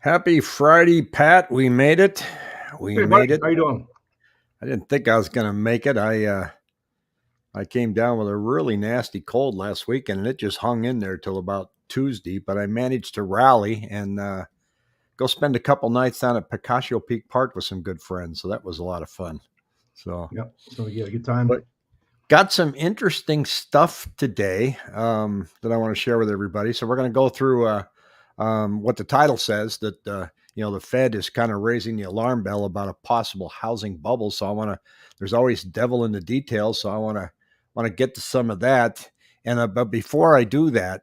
Happy Friday, Pat. We made it. We Hey, made buddy, it. how you doing? I didn't think I was going to make it. I came down with a really nasty cold last week, and it just hung in there till about Tuesday. But I managed to rally and go spend a couple nights down at Picasso Peak Park with some good friends. So that was a lot of fun. So, Yep. So you had a good time. but got some interesting stuff today that I want to share with everybody. So we're going to go through what the title says that the Fed is kind of raising the alarm bell about a possible housing bubble. So I want to. There's always devil in the details. So I want to get to some of that. And but before I do that,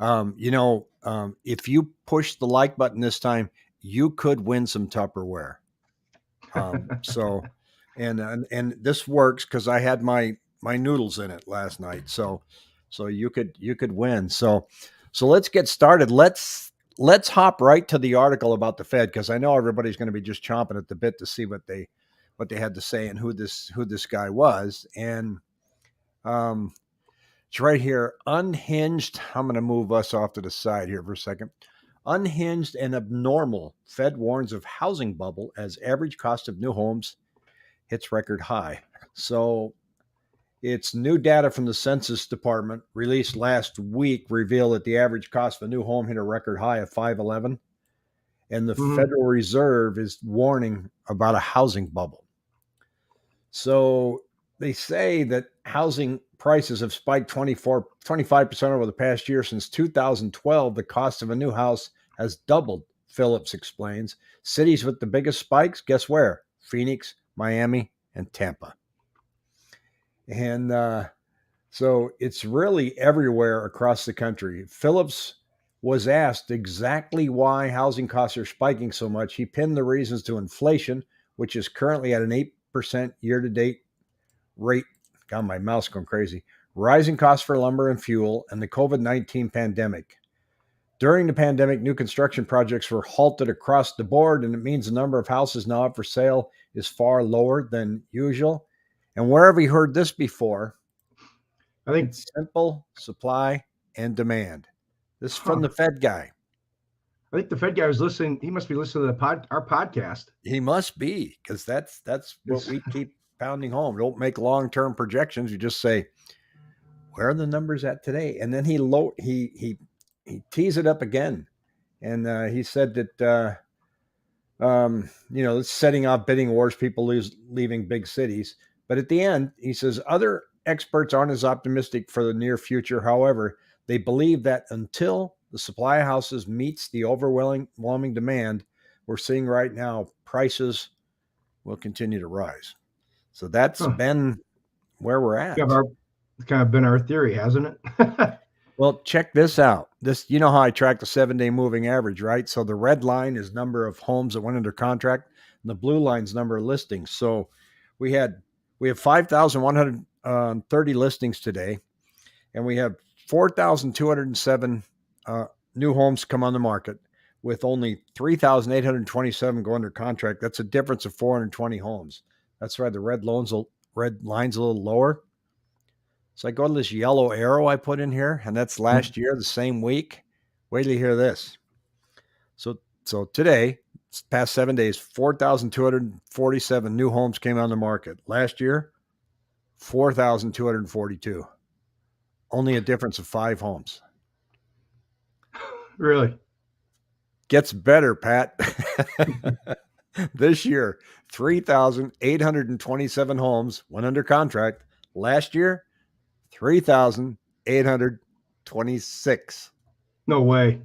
if you push the like button this time, you could win some Tupperware. So, and this works because I had my noodles in it last night. So you could win. So let's get started. Let's hop right to the article about the Fed because I know everybody's going to be just chomping at the bit to see what they had to say and who this guy was. And it's right here. Unhinged. I'm going to move us off to the side here for a second. Unhinged and abnormal. Fed warns of housing bubble as average cost of new homes hits record high. So it's new data from the Census Department released last week revealed that the average cost of a new home hit a record high of 511, and the Federal Reserve is warning about a housing bubble. So they say that housing prices have spiked 25% over the past year. Since 2012, the cost of a new house has doubled, Phillips explains. Cities with the biggest spikes, guess where? Phoenix, Miami, and Tampa. And so it's really everywhere across the country. Phillips was asked exactly why housing costs are spiking so much. He pinned the reasons to inflation, which is currently at an 8% year-to-date rate. God, my mouth's going crazy. Rising costs for lumber and fuel, and the COVID-19 pandemic. During the pandemic, new construction projects were halted across the board, and it means the number of houses now up for sale is far lower than usual. And where have we heard this before? I think It's simple supply and demand. This is from the Fed guy. I think the Fed guy was listening. He must be listening to our podcast. He must be, because that's what we keep pounding home. Don't make long-term projections. You just say, where are the numbers at today? And then he tees it up again. And he said that, it's setting off bidding wars, people leaving big cities. But at the end, he says other experts aren't as optimistic for the near future. However, they believe that until the supply of houses meets the overwhelming demand we're seeing right now, prices will continue to rise. So that's been where we're at. It's kind of been our theory, hasn't it? Well, check this out. You know how I track the 7-day moving average, right? So the red line is number of homes that went under contract, and the blue line is number of listings. So we have 5,130 listings today, and we have 4,207 new homes come on the market, with only 3,827 go under contract. That's a difference of 420 homes. That's why the red line's a little lower. So I go to this yellow arrow I put in here, and that's last year, the same week. Wait till you hear this. So today, past 7 days, 4,247 new homes came on the market. Last year, 4,242. Only a difference of 5 homes. Really? Gets better, Pat. This year, 3,827 homes went under contract. Last year, 3,826. No way.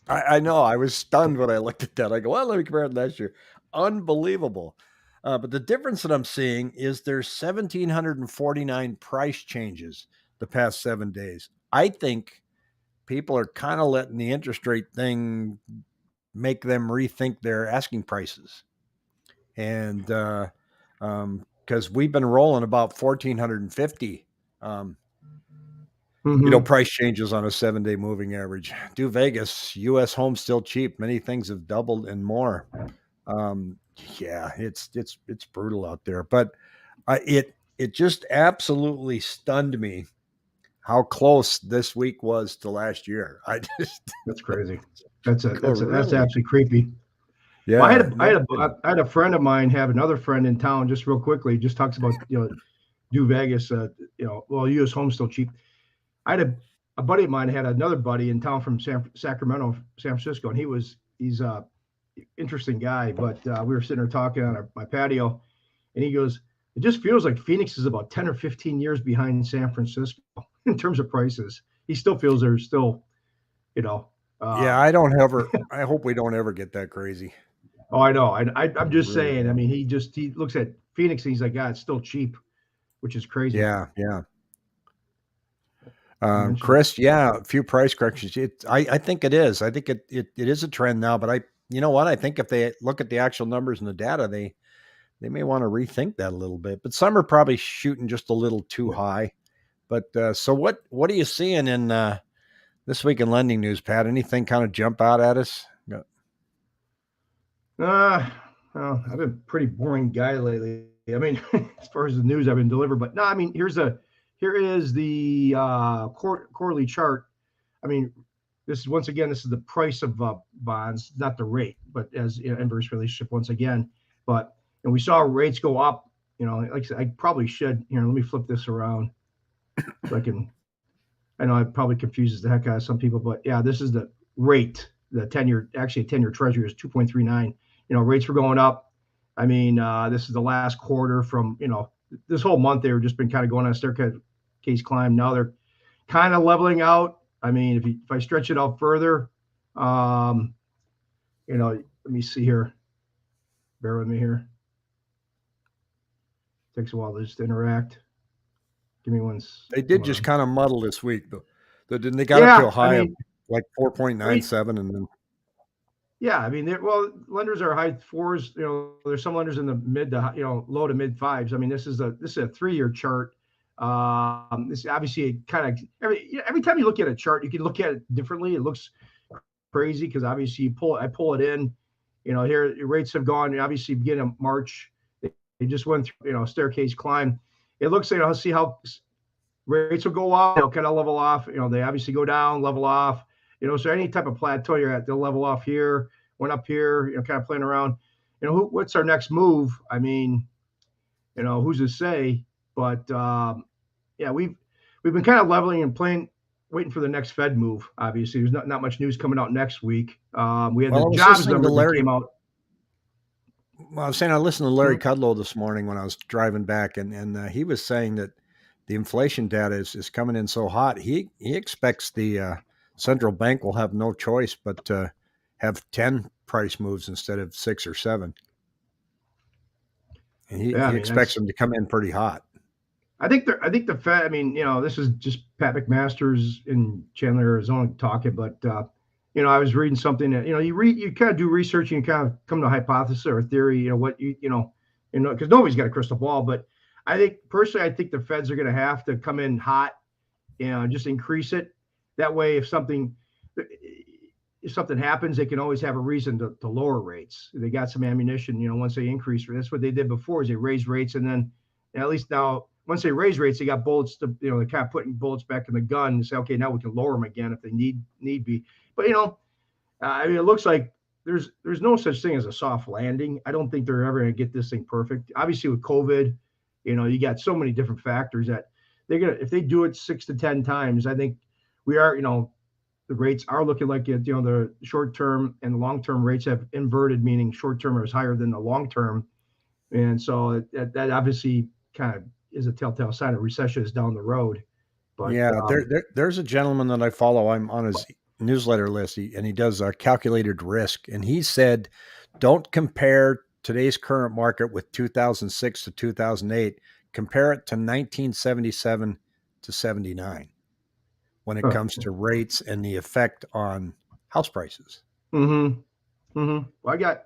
I know. I was stunned when I looked at that. I go, well, let me compare it to last year. Unbelievable. But the difference that I'm seeing is there's 1,749 price changes the past 7 days. I think people are kind of letting the interest rate thing make them rethink their asking prices. And because we've been rolling about 1,450 price changes on a 7-day moving average. Do Vegas, U.S. homes still cheap. Many things have doubled and more. Yeah, it's brutal out there. But it just absolutely stunned me how close this week was to last year. That's crazy. That's actually creepy. Well, Yeah, no kidding. I had a friend of mine have another friend in town. Just real quickly, just talks about do Vegas. Well, U.S. home's still cheap. I had a buddy of mine had another buddy in town from Sacramento, San Francisco, and he's a interesting guy. But we were sitting there talking on my patio, and he goes, "It just feels like Phoenix is about 10 or 15 years behind San Francisco in terms of prices." He still feels they're still, you know. Yeah, Um, I hope we don't ever get that crazy. oh, I know. I'm just Really saying. I don't. mean, he looks at Phoenix and he's like, "God, it's still cheap," which is crazy. Yeah, yeah. I mentioned Chris, yeah, a few price corrections. I think it is. I think it is a trend now, but you know what? I think if they look at the actual numbers and the data, they may want to rethink that a little bit. But some are probably shooting just a little too it. high. But so what are you seeing in this week in lending news, Pat? Anything kind of jump out at us? Yeah. Uh, well, I've been a pretty boring guy lately. I mean, as far as the news I've been delivered, but no, I mean, here is the quarterly chart. I mean, this is the price of bonds, not the rate, but as inverse relationship once again. But and we saw rates go up. Like I said, I probably should. Let me flip this around so I can. I know it probably confuses the heck out of some people, but yeah, this is the rate. The 10-year, actually, a 10-year Treasury is 2.39. Rates were going up. I mean, this is the last quarter from this whole month they were just been kind of going on a staircase climb. Now they're kind of leveling out. I mean, if I stretch it out further, let me see here. Bear with me here. Takes a while to just interact. Give me one. They did Hold just on. kind of muddle this week, though. They got up to Yeah, a I high of mean, like 4.97, and then yeah, I mean, lenders are high fours. There's some lenders in the mid to low to mid fives. I mean, this is a 3-year chart. This obviously kind of every time you look at a chart, you can look at it differently. It looks crazy because obviously I pull it in. Here rates have gone obviously beginning of March. They just went through staircase climb. It looks like I'll see how rates will go up, kind of level off. They obviously go down, level off. So any type of plateau you're at, they'll level off here, went up here, kind of playing around. What's our next move? I mean, who's to say? But yeah, we've been kind of leveling and playing, waiting for the next Fed move. Obviously, there's not much news coming out next week. We had the well, I was jobs listening to numbers that Larry. came out. Well, I was saying I listened to Larry Mhm. Kudlow this morning when I was driving back, and he was saying that the inflation data is coming in so hot. He expects the central bank will have no choice but to have 10 price moves instead of 6 or 7, and Yeah, I he mean expects that's them to come in pretty hot. I think the Fed. I mean, this is just Pat McMaster's in Chandler, Arizona talking, but I was reading something that you kind of do research and you kind of come to a hypothesis or a theory. What because nobody's got a crystal ball, but I think personally, I think the Feds are going to have to come in hot, just increase it. That way, if something happens, they can always have a reason to lower rates. They got some ammunition, once they increase. That's what they did before is they raised rates and then at least now once they raise rates, they got bullets to they're kind of putting bullets back in the gun and say, okay, now we can lower them again if they need be. But I mean, it looks like there's no such thing as a soft landing. I don't think they're ever going to get this thing perfect. Obviously, with COVID, you got so many different factors that they're gonna if they do it 6 to 10 times, I think we are the rates are looking like it. The short term and the long term rates have inverted, meaning short term is higher than the long term, and so that obviously kind of is a telltale sign of recession is down the road. But Yeah, there's a gentleman that I follow. I'm on his newsletter list, and he does a calculated risk. And he said, don't compare today's current market with 2006 to 2008. Compare it to 1977 to 79 when it comes to rates and the effect on house prices. mm-hmm, mm-hmm. Well, I got,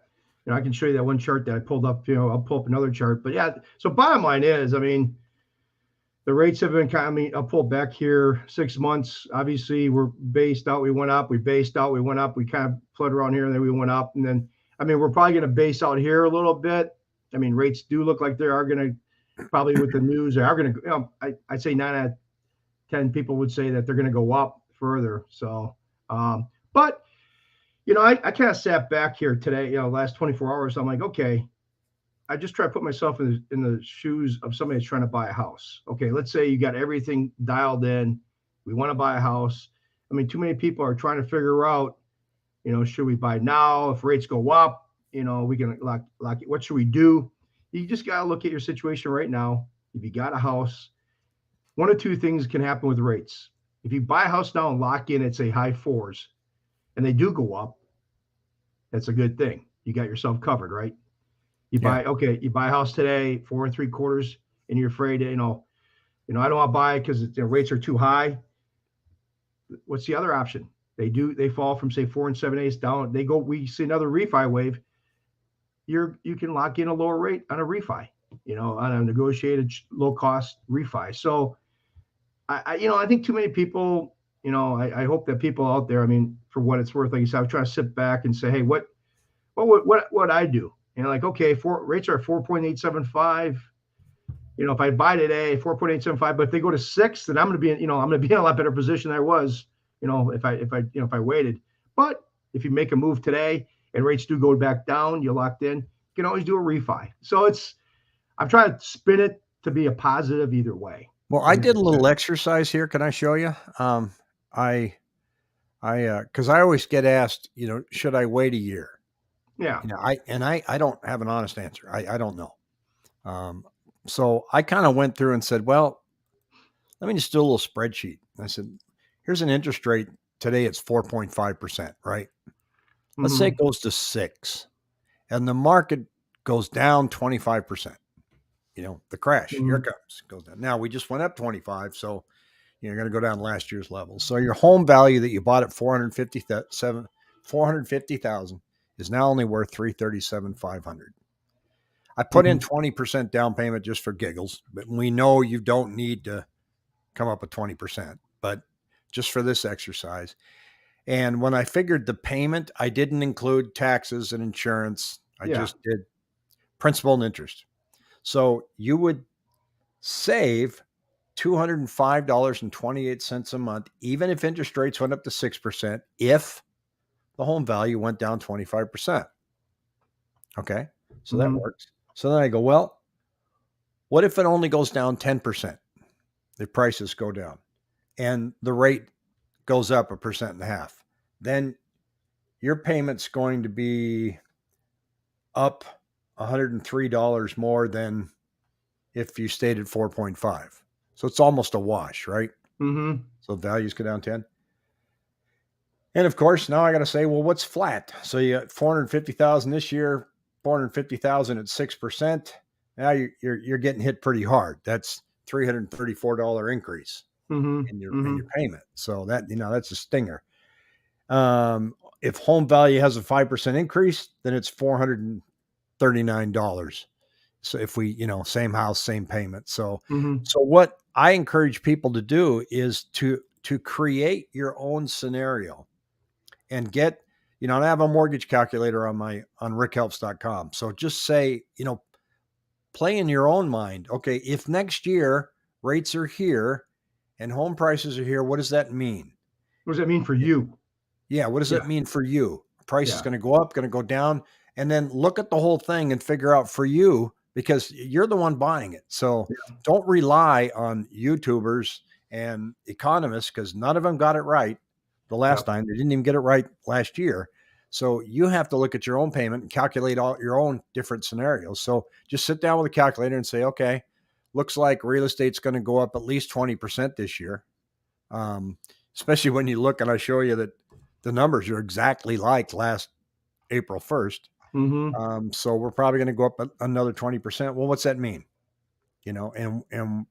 I can show you that one chart that I pulled up. I'll pull up another chart. But yeah, so bottom line is, I mean, the rates have been kind of, I mean, I'll pull back here 6 months. Obviously, we're based out. We went up. We based out. We went up. We kind of flooded around here, and then we went up. And then, I mean, we're probably going to base out here a little bit. I mean, rates do look like they are going to probably with the news. They are going to. I'd say 9 out of 10 people would say that they're going to go up further. So, but I kind of sat back here today, last 24 hours. I'm like, okay, I just try to put myself in the shoes of somebody that's trying to buy a house. Okay, let's say you got everything dialed in. We want to buy a house. I mean, too many people are trying to figure out, should we buy now? If rates go up, we can lock it. What should we do? You just got to look at your situation right now. If you got a house, one of two things can happen with rates. If you buy a house now and lock in at say high fours, and they do go up, that's a good thing. You got yourself covered, right? You Yeah. buy you buy a house today, 4.75, and you're afraid, I don't want to buy it because the rates are too high. What's the other option? They fall from say 4 7/8 down. We see another refi wave. You can lock in a lower rate on a refi, on a negotiated low cost refi. So I think too many people, I hope that people out there, I mean, for what it's worth, like you said, I was trying to sit back and say, hey, what I do? Like, okay, rates are 4.875. If I buy today, 4.875, but if they go to 6, then I'm going to be, I'm going to be in a lot better position than I was, if I waited. But if you make a move today and rates do go back down, you're locked in. You can always do a refi. So I'm trying to spin it to be a positive either way. Well, I did a little exercise here. Can I show you? I because I always get asked, should I wait a year? Yeah. I don't have an honest answer. I don't know. So I kind of went through and said, well, let me just do a little spreadsheet. I said, here's an interest rate. Today it's 4.5%, right? Let's say it goes to 6 and the market goes down 25%. The crash, here it comes, goes down. Now we just went up 25. So you're going to go down last year's level. So your home value that you bought at 450,000 is now only worth 337,500. I put in 20% down payment just for giggles, but we know you don't need to come up with 20%, but just for this exercise. And when I figured the payment, I didn't include taxes and insurance. I just did principal and interest. So you would save $205.28 a month, even if interest rates went up to 6%, if the home value went down 25%. Okay. So that works. So then I go, well, what if it only goes down 10%? The prices go down and the rate goes up 1.5%. Then your payment's going to be up $103 more than if you stayed at 4.5. So it's almost a wash, right? So values go down 10. And of course, now I got to say, well, what's flat? So you got 450,000 this year, 450,000 at 6%. Now you're getting hit pretty hard. That's $334 increase in your payment. So that's a stinger. If home value has a 5% increase, then it's $439. So if we, same house, same payment. So what I encourage people to do is to create your own scenario and get, and I have a mortgage calculator on rickhelps.com. So just say, play in your own mind. Okay, if next year rates are here and home prices are here, what does that mean? What does that mean for you? Yeah, what does that mean for you? Price is going to go up, going to go down, and then look at the whole thing and figure out for you, because you're the one buying it. So don't rely on YouTubers and economists, because none of them got it right the last time. They didn't even get it right last year. So you have to look at your own payment and calculate all your own different scenarios. So just sit down with a calculator and say, okay, looks like real estate's going to go up at least 20% this year. Especially when you look and I show you that the numbers are exactly like last April 1st. So we're probably going to go up another 20%. Well, what's that mean? And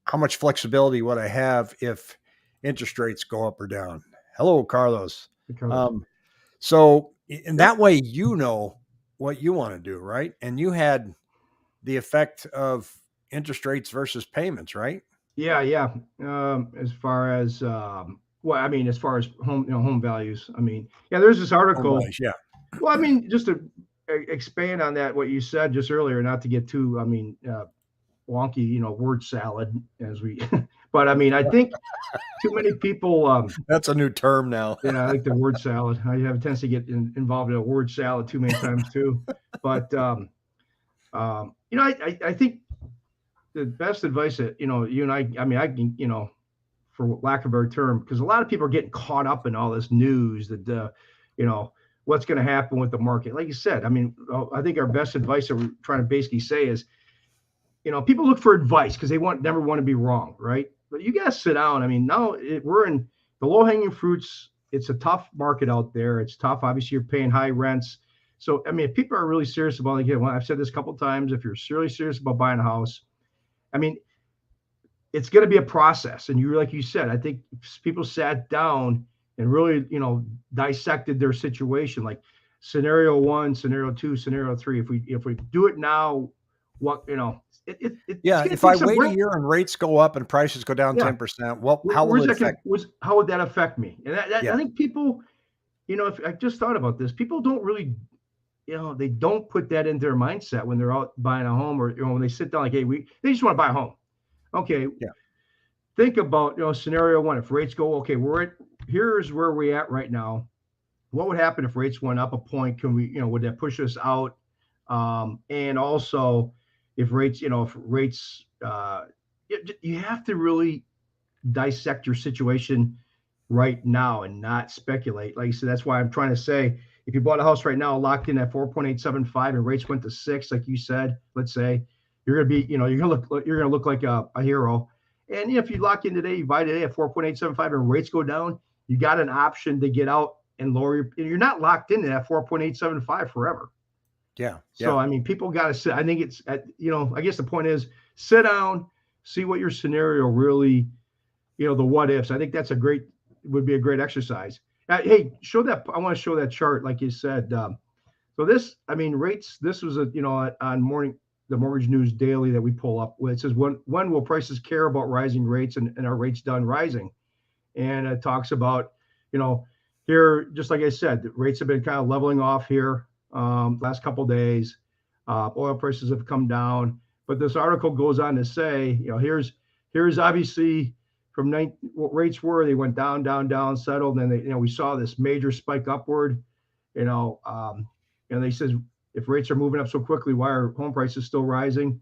how much flexibility would I have if interest rates go up or down? Hello, Carlos. So in that way, what you want to do, right? And you had the effect of interest rates versus payments, right? Yeah. As far as as far as home values, there's this article. Values, yeah. Well, just to expand on that, what you said just earlier, not to get too, wonky, word salad as we, But I mean, I think too many people. That's a new term now. Yeah, I like the word salad. I have a tendency to get involved in a word salad too many times too. But I think the best advice that you and I mean, I can for lack of a better term, because a lot of people are getting caught up in all this news that you know what's going to happen with the market. Like you said, I mean, I think our best advice that we're trying to basically say is, people look for advice because they never want to be wrong, right? But you got to sit down. I mean, now we're in the low hanging fruits. It's a tough market out there. It's tough. Obviously, you're paying high rents. So, I mean, if people are really serious about, again, well, I've said this a couple of times, if you're really serious about buying a house, I mean, it's going to be a process. And like you said, I think people sat down and really, dissected their situation, like scenario one, scenario two, scenario three. If we do it now, what it's Yeah, going to if I take some wait a brain. year and rates go up and prices go down Yeah, 10%, well, how will where's it that going affect? to how would that affect me? And I Yeah, think people, if I just thought about this, people don't really, they don't put that into their mindset when they're out buying a home, or when they sit down like, hey, they just want to buy a home. Okay, yeah, think about scenario one. If rates go, okay, here's where we're at right now. What would happen if rates went up a point? Can we, would that push us out? And also, if rates, you have to really dissect your situation right now and not speculate. Like I said, that's why I'm trying to say, if you bought a house right now locked in at 4.875 and rates went to 6, like you said, let's say, you're gonna be, you're gonna look like a hero. And if you lock in today, you buy today at 4.875 and rates go down, you got an option to get out and lower you're not locked into that 4.875 forever. yeah, So yeah. I mean, people got to sit. I think I guess the point is, sit down, see what your scenario really, the what ifs. I think that's would be a great exercise. Hey, show that. I want to show that chart, like you said. So this, I mean, rates. This was on the Mortgage News Daily that we pull up. Where it says, when will prices care about rising rates, and are rates done rising? And it talks about, here, just like I said, the rates have been kind of leveling off here last couple of days. Oil prices have come down, but this article goes on to say, here's obviously from what rates were. They went down, down, down, settled, and we saw this major spike upward. And they says, if rates are moving up so quickly, why are home prices still rising?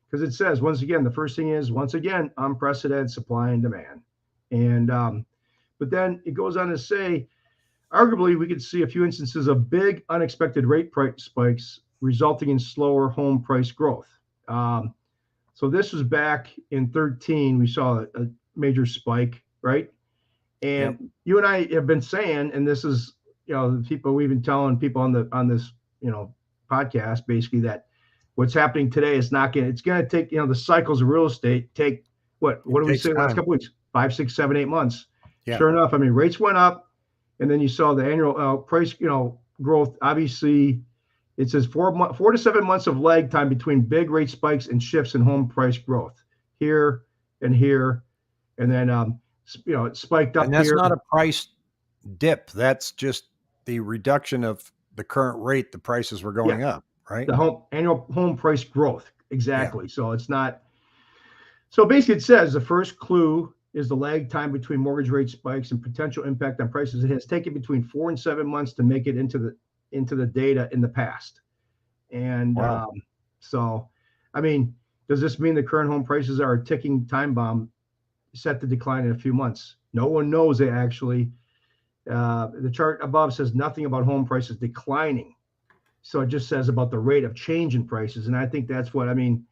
Because it says, once again, the first thing is, once again, unprecedented supply and demand. And but then it goes on to say, arguably, we could see a few instances of big unexpected rate price spikes resulting in slower home price growth. So this was back in 13. We saw a major spike, right? Yep. And you and I have been saying, and this is, the people we've been telling people on this, podcast, basically, that what's happening today is not going to, it's going to take, the cycles of real estate take what It do we takes say the last time. couple of weeks? 5, 6, 7, 8 months. Yeah. Sure enough, I mean, rates went up, and then you saw the annual price, growth. Obviously, it says 4 to 7 months of lag time between big rate spikes and shifts in home price growth here and here, and then it spiked And up that's here. not a price dip. That's just the reduction of the current rate. The prices were Yeah, going up, right? the annual home price growth, Yeah. exactly. So it's not. So basically, it says the first clue is the lag time between mortgage rate spikes and potential impact on prices. It has taken between 4 and 7 months to make it into the data in the past. And Wow. so, I mean, does this mean the current home prices are a ticking time bomb set to decline in a few months? No one knows. They actually, the chart above says nothing about home prices declining. So it just says about the rate of change in prices. And I think that's what I mean.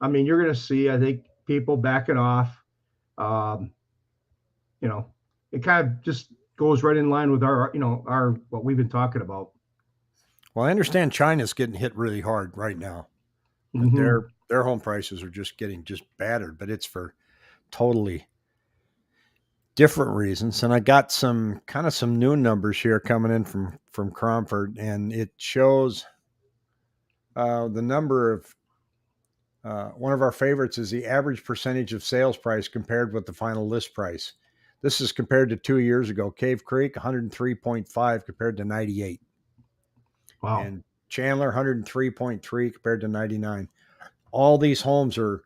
You're going to see, I think, people backing off. Um, it kind of just goes right in line with our what we've been talking about. Well, I understand China's getting hit really hard right now. Mm-hmm. Their home prices are just getting just battered, but it's for totally different reasons. And I got some new numbers here coming in from Cromford, and it shows the number of one of our favorites is the average percentage of sales price compared with the final list price. This is compared to 2 years ago. Cave Creek 103.5 compared to 98, Wow. and Chandler 103.3 compared to 99. All these homes are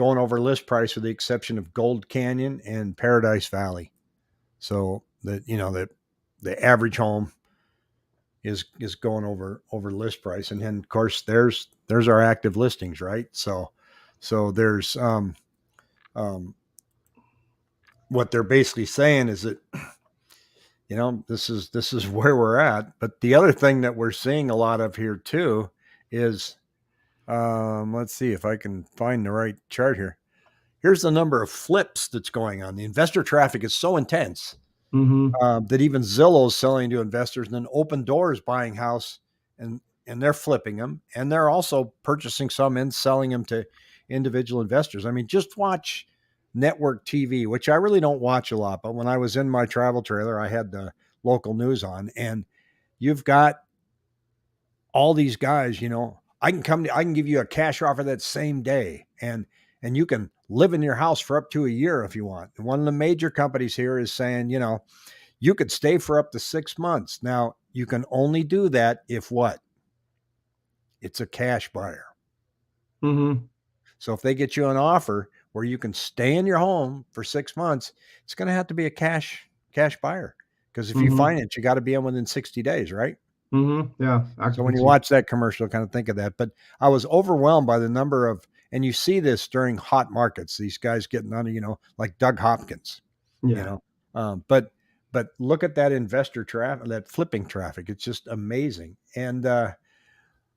going over list price with the exception of Gold Canyon and Paradise Valley. So that that the average home is going over list price, and then of course there's our active listings, right? So there's what they're basically saying is that this is where we're at. But the other thing that we're seeing a lot of here too is let's see if I can find the right chart here. Here's the number of flips that's going on. The investor traffic is so intense Mm-hmm. that even Zillow is selling to investors, and then Open Doors buying house, and they're flipping them, and they're also purchasing some and selling them to individual investors. I mean, just watch network TV, which I really don't watch a lot, but when I was in my travel trailer, I had the local news on, and you've got all these guys. I can give you a cash offer that same day, and you can live in your house for up to a year if you want. And one of the major companies here is saying, you could stay for up to 6 months. Now, you can only do that if what? It's a cash buyer. Mm-hmm. So if they get you an offer where you can stay in your home for 6 months, it's going to have to be a cash buyer. Because if you Mm-hmm. finance, you got to be in within 60 days, right? Mm-hmm. Yeah. So when you Occupancy. watch that commercial, kind of think of that. But I was overwhelmed by the number of, and you see this during hot markets, these guys getting under, like Doug Hopkins, you Yeah. know. But look at that investor traffic, that flipping traffic. It's just amazing. And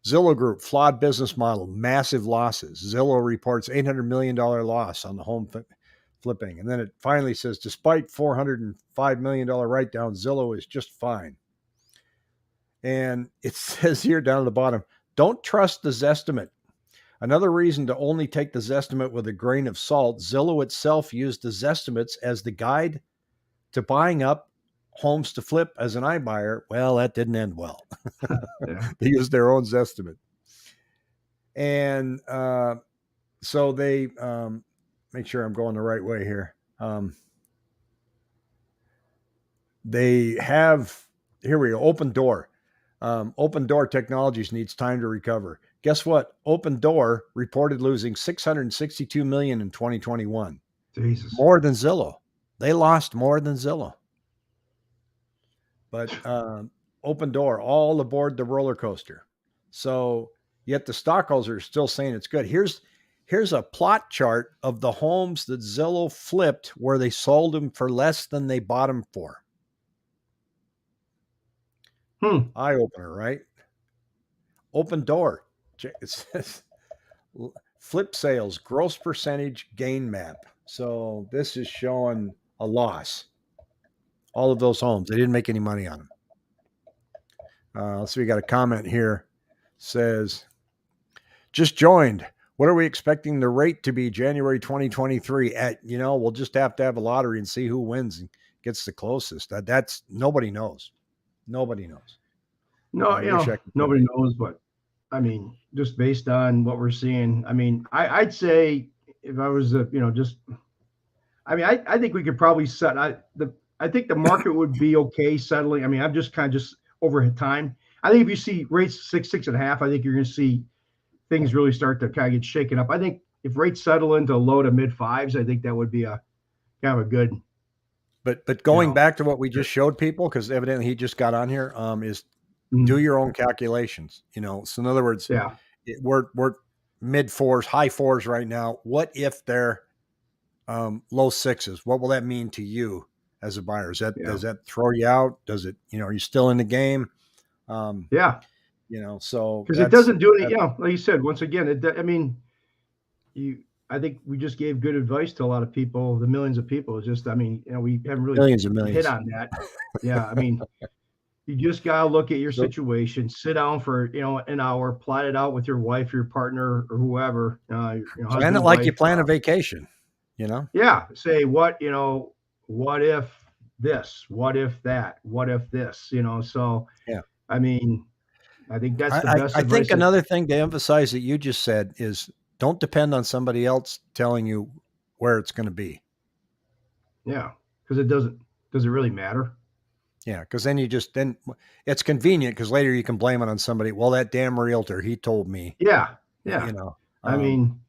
Zillow Group, flawed business model, massive losses. Zillow reports $800 million loss on the home flipping. And then it finally says, despite $405 million write down, Zillow is just fine. And it says here down at the bottom, don't trust the Zestimate. Another reason to only take the Zestimate with a grain of salt, Zillow itself used the Zestimates as the guide to buying up homes to flip as an iBuyer. Well, that didn't end well. Yeah. They used their own Zestimate. And so they make sure I'm going the right way here. They have, here we go, Open Door. Open Door Technologies needs time to recover. Guess what? Open Door reported losing $662 million in 2021. Jesus. More than Zillow. They lost more than Zillow. But Open Door, all aboard the roller coaster. So yet the stockholders are still saying it's good. Here's a plot chart of the homes that Zillow flipped where they sold them for less than they bought them for. Eye opener, right? Open Door. It says flip sales, gross percentage gain map. So this is showing a loss. All of those homes, they didn't make any money on them. So we got a comment here. Says, just joined. What are we expecting the rate to be January 2023? We'll just have to have a lottery and see who wins and gets the closest. That's nobody knows. Nobody knows. No, I wish I could tell nobody you. knows, but I mean, just based on what we're seeing, I mean, I'd say if I was, just, I mean, I think we could probably set, I think the market would be okay settling. I mean, I'm just kind of just over time. I think if you see rates 6.5, I think you're going to see things really start to kind of get shaken up. I think if rates settle into low to mid fives, I think that would be a kind of a good, But going back to what we just showed people, because evidently he just got on here, is do your own calculations. So in other words, yeah, we're mid fours, high fours right now. What if they're low sixes? What will that mean to you as a buyer? Does that throw you out? Does it, are you still in the game? yeah, So because it doesn't do any, like you said, once again, I mean, I think we just gave good advice to a lot of people, the millions of people. It's just, I mean, we haven't really millions and hit millions. on that. Yeah, I mean, you just gotta look at your So, situation, sit down for an hour, plot it out with your wife, your partner, or whoever, your plan it husband, like you wife. plan a vacation. Yeah, say what if this, what if that, what if this, So, Yeah. I mean, I think that's the I, best I think advice. another thing to emphasize that you just said is don't depend on somebody else telling you where it's going to be. Yeah, because does it really matter? Yeah, because then it's convenient because later you can blame it on somebody. Well, that damn realtor, he told me. Yeah, You yeah. know, I um, mean,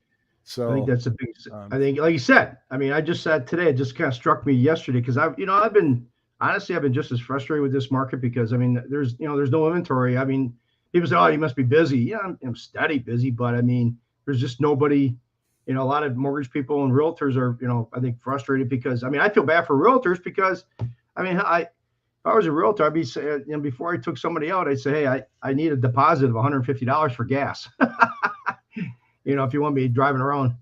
I think So, that's a big. I um, think, like you said, I mean, I just said today. It just kind of struck me yesterday because I've been honestly, I've been just as frustrated with this market because I mean, there's no inventory. I mean, people say, oh, you must be busy. Yeah, I'm steady busy, but I mean, there's just nobody. A lot of mortgage people and realtors are, I think frustrated because I mean, I feel bad for realtors because, I mean, if I was a realtor, I'd be saying, before I took somebody out, I'd say, hey, I need a deposit of $150 for gas. If you want me driving around,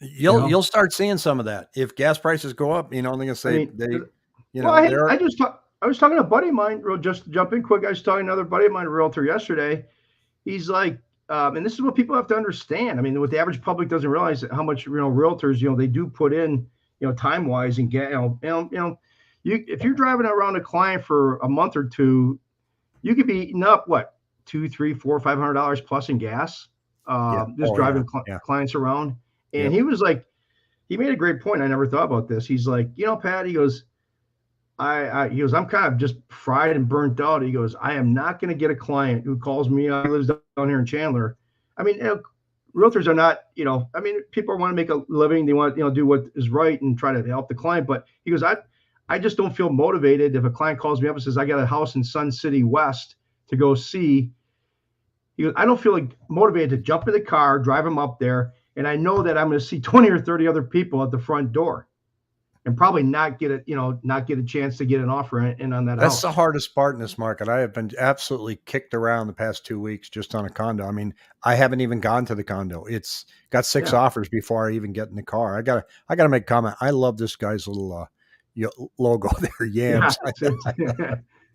you know. you'll start seeing some of that if gas prices go up. They're gonna I say mean, well, they're I was talking to a buddy of mine. Just to jump in quick. I was talking to another buddy of mine, a realtor, yesterday. He's like, and this is what people have to understand. I mean, what the average public doesn't realize how much realtors, they do put in, time wise and get, if you're driving around a client for a month or two, you could be eating up what two, three, four, $500 plus in gas, yeah. just Oh yeah. driving Yeah. clients around. And Yep. he was like, he made a great point. I never thought about this. He's like, Pat, he goes, he goes, I'm kind of just fried and burnt out. He goes, I am not going to get a client who calls me. He lives down here in Chandler. I mean, realtors are not, I mean, people want to make a living. They want, do what is right and try to help the client. But he goes, I just don't feel motivated if a client calls me up and says, I got a house in Sun City West to go see. He goes, I don't feel like motivated to jump in the car, drive him up there. And I know that I'm going to see 20 or 30 other people at the front door and probably not get a chance to get an offer in on that That's the house. hardest part in this market. I have been absolutely kicked around the past 2 weeks just on a condo. I mean, I haven't even gone to the condo. It's got six Yeah. offers before I even get in the car. I gotta make a comment. I love this guy's little logo there, Yeah. yams.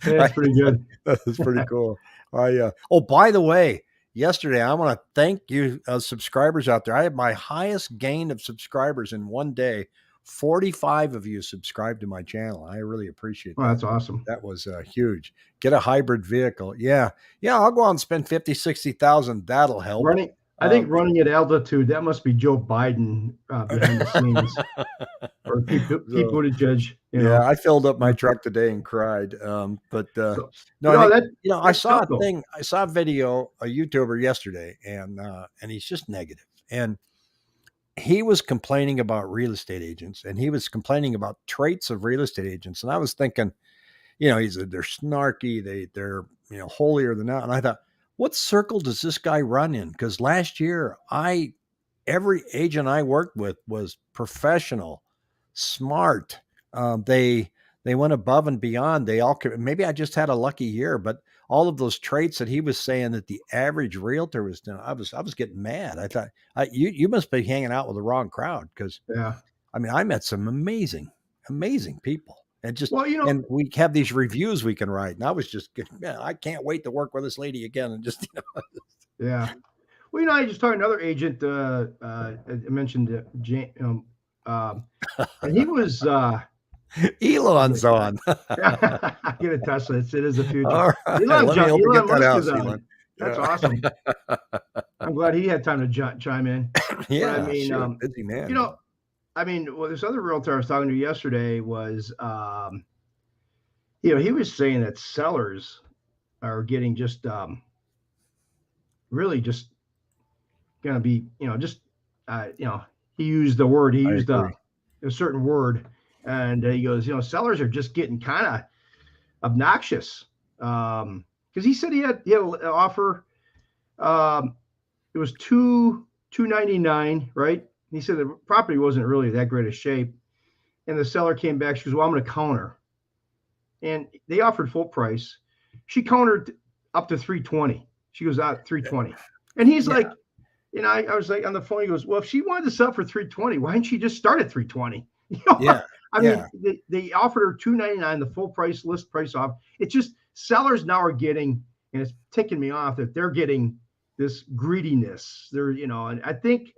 It's I, pretty good. that's pretty cool. Oh, by the way, yesterday I want to thank you, subscribers out there. I had my highest gain of subscribers in one day. 45 of you subscribed to my channel. I really appreciate Oh, that. that's awesome. That was huge. Get a hybrid vehicle. Yeah. Yeah. I'll go out and spend 50, 60,000. That'll help. I think Um, running at altitude, that must be Joe Biden behind the scenes or Pete so, Buttigieg, yeah, I filled up my truck today and cried. But So, no, I think, that I that's saw tough a though. thing, I saw a video, a YouTuber yesterday, and he's just negative. And he was complaining about real estate agents and he was complaining about traits of real estate agents. And I was thinking, he said they're snarky, they're holier than thou. And I thought, what circle does this guy run in? Because last year, every agent I worked with was professional, smart. They went above and beyond. They all maybe I just had a lucky year, but all of those traits that he was saying that the average realtor was doing, I was getting mad. I thought you must be hanging out with the wrong crowd because Yeah. I mean I met some amazing people. And just Well, and we have these reviews we can write. And I was just man, I can't wait to work with this lady again. And just yeah. Well, I just talked to another agent. I mentioned and he was. Elon's on. I get a Tesla. It is the future. All right. Let me help you get Elon that Musk is house, on. Elon. That's Yeah. awesome. I'm glad he had time to chime in. But I Yeah, mean, sure. Busy you man. know, well, this other realtor I was talking to yesterday was, he was saying that sellers are getting just really just going to be, just, he used the word, he I used agree. a certain word, and he goes, sellers are just getting kind of obnoxious. Because he said he had an offer. Um, it was 299, right? He said the property wasn't really that great a shape, and the seller came back. She goes, "Well, I'm going to counter," and they offered full price. She countered up to 320. She goes out 320, and he's Yeah, like, I was like on the phone. He goes, "Well, if she wanted to sell for 320, why didn't she just start at 320?" yeah, I yeah. mean, they offered her 299, the full price list price off. It's just sellers now are getting, and it's ticking me off that they're getting this greediness. And I think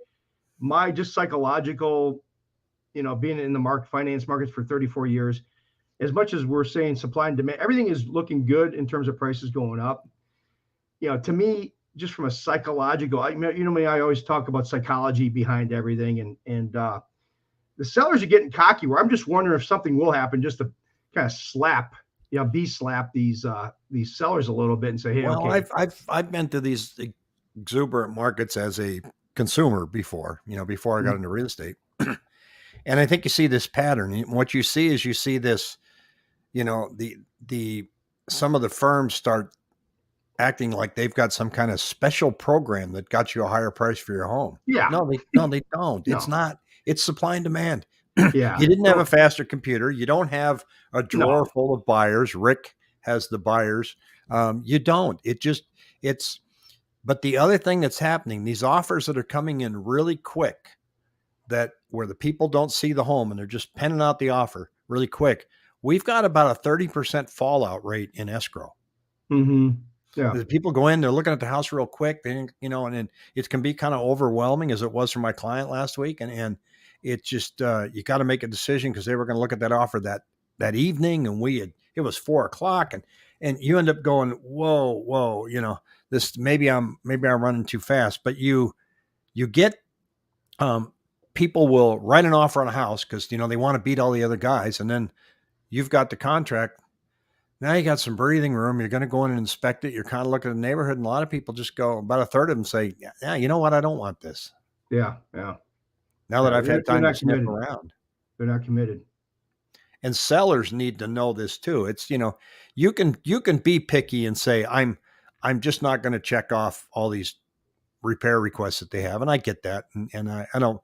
my just psychological, being in the finance markets for 34 years, as much as we're saying supply and demand, everything is looking good in terms of prices going up. To me, just from a psychological, me, I always talk about psychology behind everything, and the sellers are getting cocky. Where I'm just wondering if something will happen, just to kind of slap these sellers a little bit and say, hey, Well, okay, I've been to these exuberant markets as a consumer before, before I got into real estate. And I think you see this pattern. What you see is you see this, the some of the firms start acting like they've got some kind of special program that got you a higher price for your home. Yeah. No, they don't. It's No. not. It's supply and demand. Yeah. You didn't have a Well, faster computer. You don't have a drawer no. full of buyers. Rick has the buyers. You don't. It's, but the other thing that's happening, these offers that are coming in really quick, that where the people don't see the home and they're just penning out the offer really quick. We've got about a 30% fallout rate in escrow. Mm-hmm. Yeah. The people go in, they're looking at the house real quick, and then it can be kind of overwhelming, as it was for my client last week. And it just, you got to make a decision, because they were going to look at that offer that evening, and it was 4 o'clock, and you end up going, whoa, this, maybe I'm running too fast. But you get, people will write an offer on a house because, they want to beat all the other guys. And then you've got the contract. Now you got some breathing room. You're going to go in and inspect it. You're kind of looking at the neighborhood, and a lot of people just go, about a third of them say, yeah, you know what? I don't want this. Yeah. Yeah. Now that Yeah. I've had They're time to not sniff committed. around. They're not committed. And sellers need to know this too. It's, you can be picky and say, I'm just not going to check off all these repair requests that they have. And I get that. And I don't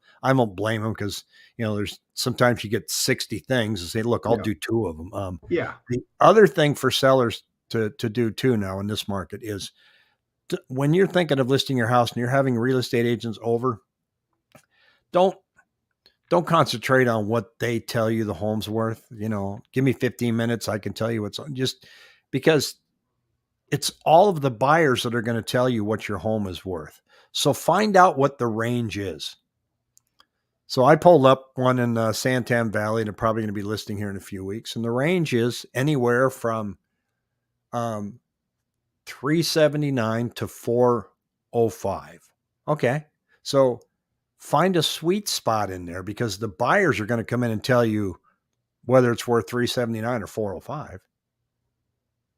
blame them, because, there's sometimes you get 60 things and say, look, I'll Yeah. do 2 of them. Yeah. The other thing for sellers to do too now in this market is, when you're thinking of listing your house and you're having real estate agents over, don't concentrate on what they tell you the home's worth. Give me 15 minutes. I can tell you what's just, because it's all of the buyers that are going to tell you what your home is worth. So find out what the range is. So I pulled up one in Santam Valley, and they're probably going to be listing here in a few weeks. And the range is anywhere from 379 to 405. Okay. So find a sweet spot in there, because the buyers are going to come in and tell you whether it's worth 379 or 405.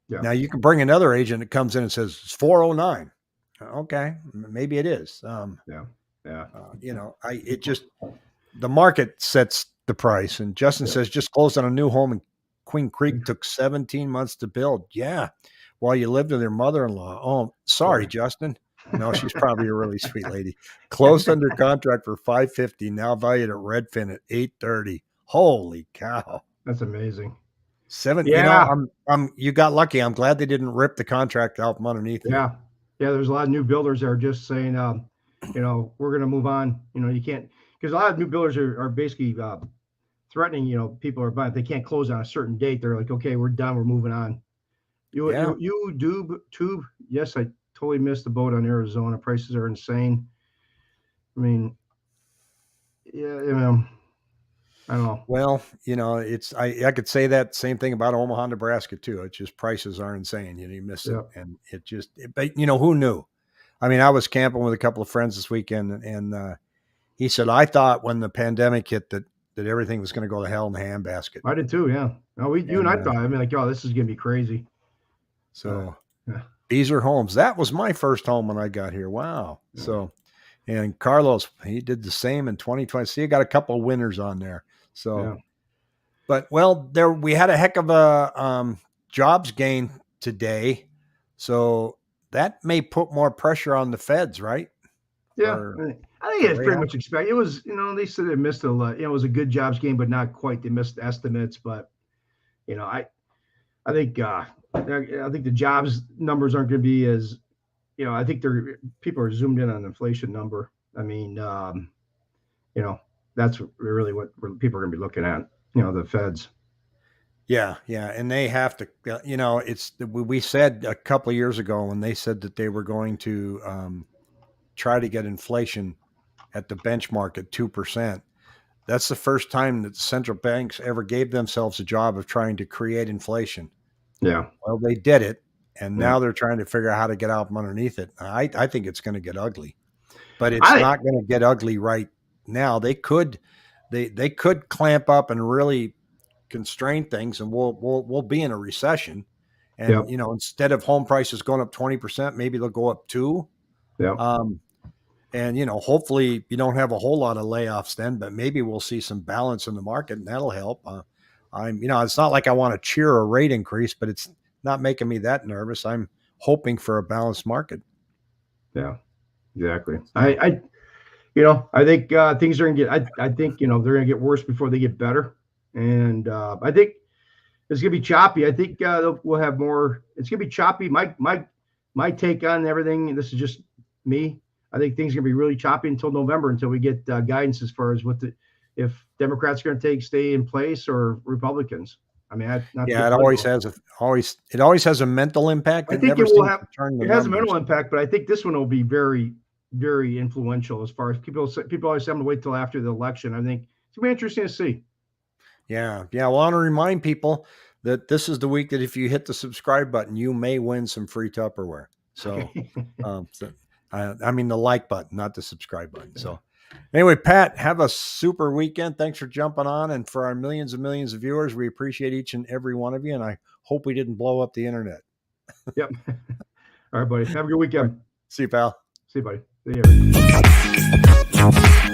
Yeah. Now you can bring another agent that comes in and says it's 409. Okay. Maybe it is. Yeah. Yeah. It just, the market sets the price. And Justin says, just closed on a new home in Queen Creek, took 17 months to build. Yeah. While you lived with your mother-in-law. Oh, sorry, Justin. No, she's probably a really sweet lady. Closed under contract for $550, now valued at Redfin at $830. Holy cow. That's amazing. Yeah. You got lucky. I'm glad they didn't rip the contract out from underneath you. Yeah. Yeah. There's a lot of new builders that are just saying, we're going to move on. You can't, because a lot of new builders are basically threatening, people are buying. If they can't close on a certain date, they're like, okay, we're done. We're moving on. You do tube. Yes, I totally missed the boat on Arizona. Prices are insane. I mean, yeah, I don't know. Well, it's, I could say that same thing about Omaha, Nebraska too. It's just prices are insane. You miss it, and it just. But who knew? I mean, I was camping with a couple of friends this weekend, and he said, I thought when the pandemic hit that everything was going to go to hell in the handbasket. I did too. Yeah. No, you and I thought. I mean, like, oh, this is going to be crazy. So these are homes. That was my first home when I got here. Wow. Yeah. So, and Carlos, he did the same in 2020. See, I got a couple of winners on there. So, but we had a heck of a jobs gain today. So that may put more pressure on the feds, right? Yeah. I think it's pretty much expected. It was, they said they missed a lot. It was a good jobs gain, but not quite. They missed estimates, but I think the jobs numbers aren't going to be as, I think people are zoomed in on the inflation number. I mean, that's really what people are going to be looking at, the feds. Yeah. Yeah. And they have to, we said a couple of years ago when they said that they were going to try to get inflation at the benchmark at 2%. That's the first time that central banks ever gave themselves a job of trying to create inflation. Yeah. Well, they did it, and now they're trying to figure out how to get out from underneath it. I think it's going to get ugly, but it's not going to get ugly right now. They could clamp up and really constrain things, and we'll be in a recession. And instead of home prices going up 20%, maybe they'll go up 2%. Yeah. And, hopefully you don't have a whole lot of layoffs then, but maybe we'll see some balance in the market and that'll help. It's not like I want to cheer a rate increase, but it's not making me that nervous. I'm hoping for a balanced market. Yeah, exactly. I think things are gonna get. I think they're gonna get worse before they get better, and I think it's gonna be choppy. I think we'll have more. It's gonna be choppy. My take on everything. And this is just me. I think things are gonna be really choppy until November, until we get guidance as far as if Democrats are gonna stay in place or Republicans. I mean, not to Yeah, get it always political. has a mental impact. I It think never it will seems have. to turn the It has a numbers. mental impact, but I think this one will be very, very influential as far as people always have to wait till after the election. I think it's gonna be interesting to see. Yeah. Yeah. Well, I want to remind people that this is the week that if you hit the subscribe button, you may win some free Tupperware. So, I mean, the like button, not the subscribe button. So, anyway, Pat, have a super weekend. Thanks for jumping on. And for our millions and millions of viewers, we appreciate each and every one of you. And I hope we didn't blow up the internet. Yep. All right, buddy. Have a good All right. weekend. See you, pal. See you, buddy. See you.